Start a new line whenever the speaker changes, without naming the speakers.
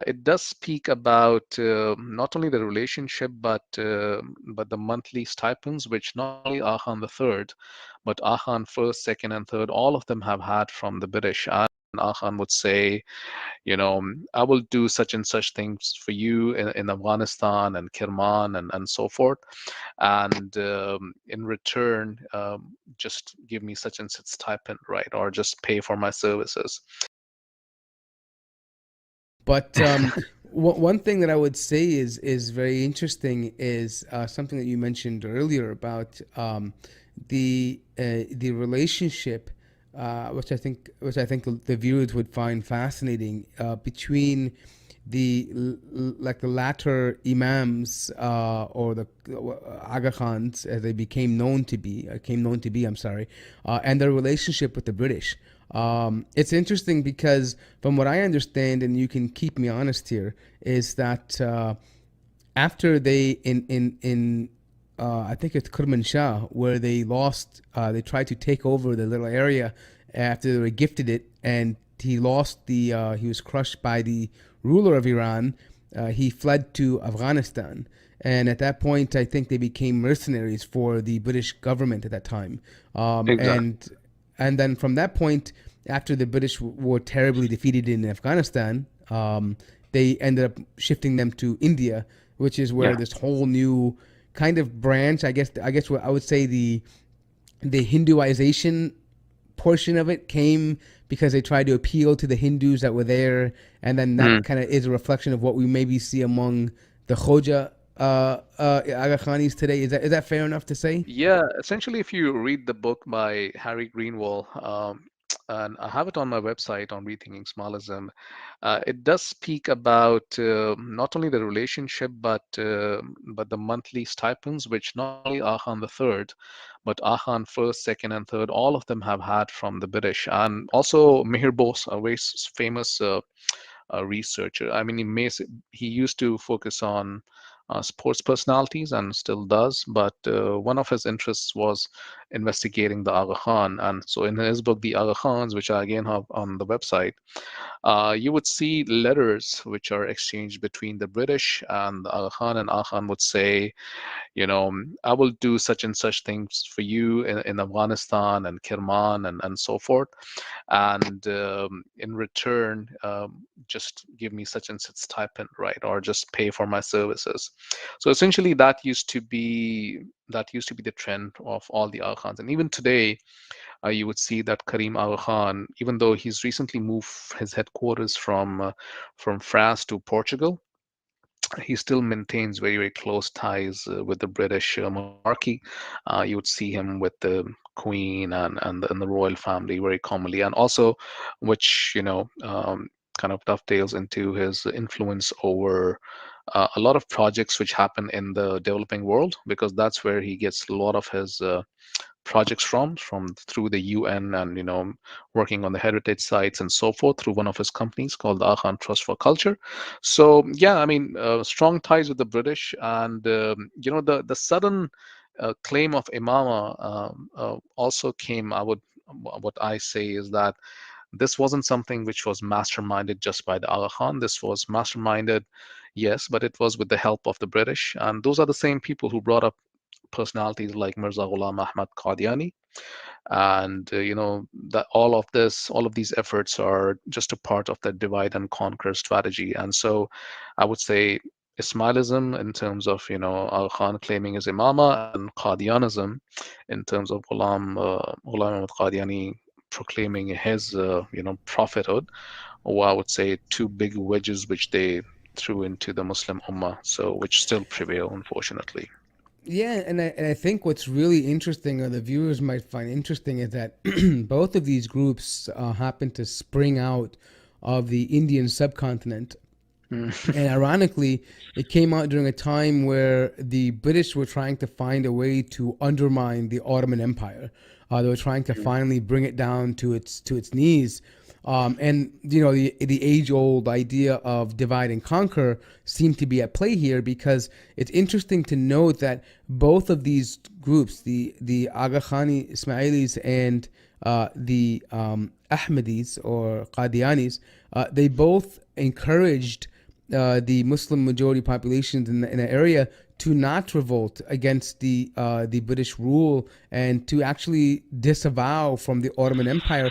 It does speak about not only the relationship, but the monthly stipends, which not only Akhan the third, but Akhan first, second, and third, all of them have had from the British. And Akhan would say, I will do such and such things for you in Afghanistan and Kirman and so forth. And in return, just give me such and such stipend, right? Or just pay for my services.
But one thing that I would say is very interesting is something that you mentioned earlier about the relationship, which I think the viewers would find fascinating between like the latter imams or the Aga Khans as they came known to be. I'm sorry, and their relationship with the British. It's interesting because, from what I understand, and you can keep me honest here, is that after they in I think it's Kermanshah where they tried to take over the little area after they were gifted it, and he was crushed by the ruler of Iran. He fled to Afghanistan. And at that point, I think they became mercenaries for the British government at that time. Um,
Exactly.
and and then from that point, after the British were terribly defeated in Afghanistan, they ended up shifting them to India, which is where
Yeah.
this whole new kind of branch, I guess what I would say the Hinduization portion of it came because they tried to appeal to the Hindus that were there, and then that kind of is a reflection of what we maybe see among the Khoja Aga Khanis today. Is that fair enough to say?
Yeah, essentially, if you read the book by Harry Greenwald, and I have it on my website on Rethinking Smallism, it does speak about not only the relationship, but the monthly stipends, which not only Akhan the third, but Akhan first, second, and third, all of them have had from the British, and also Mihir Bose, a very famous researcher. I mean, he used to focus on sports personalities and still does, but one of his interests was investigating the Aga Khan. And so in his book, The Aga Khans, which I again have on the website, you would see letters which are exchanged between the British and the Aga Khan, and Aga Khan would say, I will do such and such things for you in Afghanistan and Kirman and so forth. And in return, just give me such and such stipend, right? Or just pay for my services. So essentially, that used to be the trend of all the Aga Khans. And even today, you would see that Karim Aga Khan, even though he's recently moved his headquarters from France to Portugal, he still maintains very, very close ties with the British monarchy. You would see him with the Queen and the royal family very commonly, and also, which kind of dovetails into his influence over a lot of projects which happen in the developing world, because that's where he gets a lot of his projects from through the UN, and working on the heritage sites and so forth through one of his companies called the Akhan Trust for Culture. So yeah, I mean, strong ties with the British, and the sudden claim of imama also came. What I say is that this wasn't something which was masterminded just by the Aga Khan. This was masterminded, yes, but it was with the help of the British, and those are the same people who brought up personalities like Mirza Ghulam Ahmad Qadiani. And that all of these efforts are just a part of the divide and conquer strategy. And so I would say Ismailism, in terms of Al Khan claiming his imama, and Qadianism in terms of Ghulam Ahmad Qadiani proclaiming his prophethood, or I would say two big wedges which they threw into the Muslim Ummah, so which still prevail, unfortunately.
Yeah, and I think what's really interesting, or the viewers might find interesting, is that both of these groups happen to spring out of the Indian subcontinent.
Mm.
And ironically, it came out during a time where the British were trying to find a way to undermine the Ottoman Empire. They were trying to finally bring it down to its knees. And the age old idea of divide and conquer seemed to be at play here, because it's interesting to note that both of these groups, the Aga Khani Ismailis and the Ahmadis or Qadianis, they both encouraged the Muslim majority populations in the area to not revolt against the British rule and to actually disavow from the Ottoman Empire.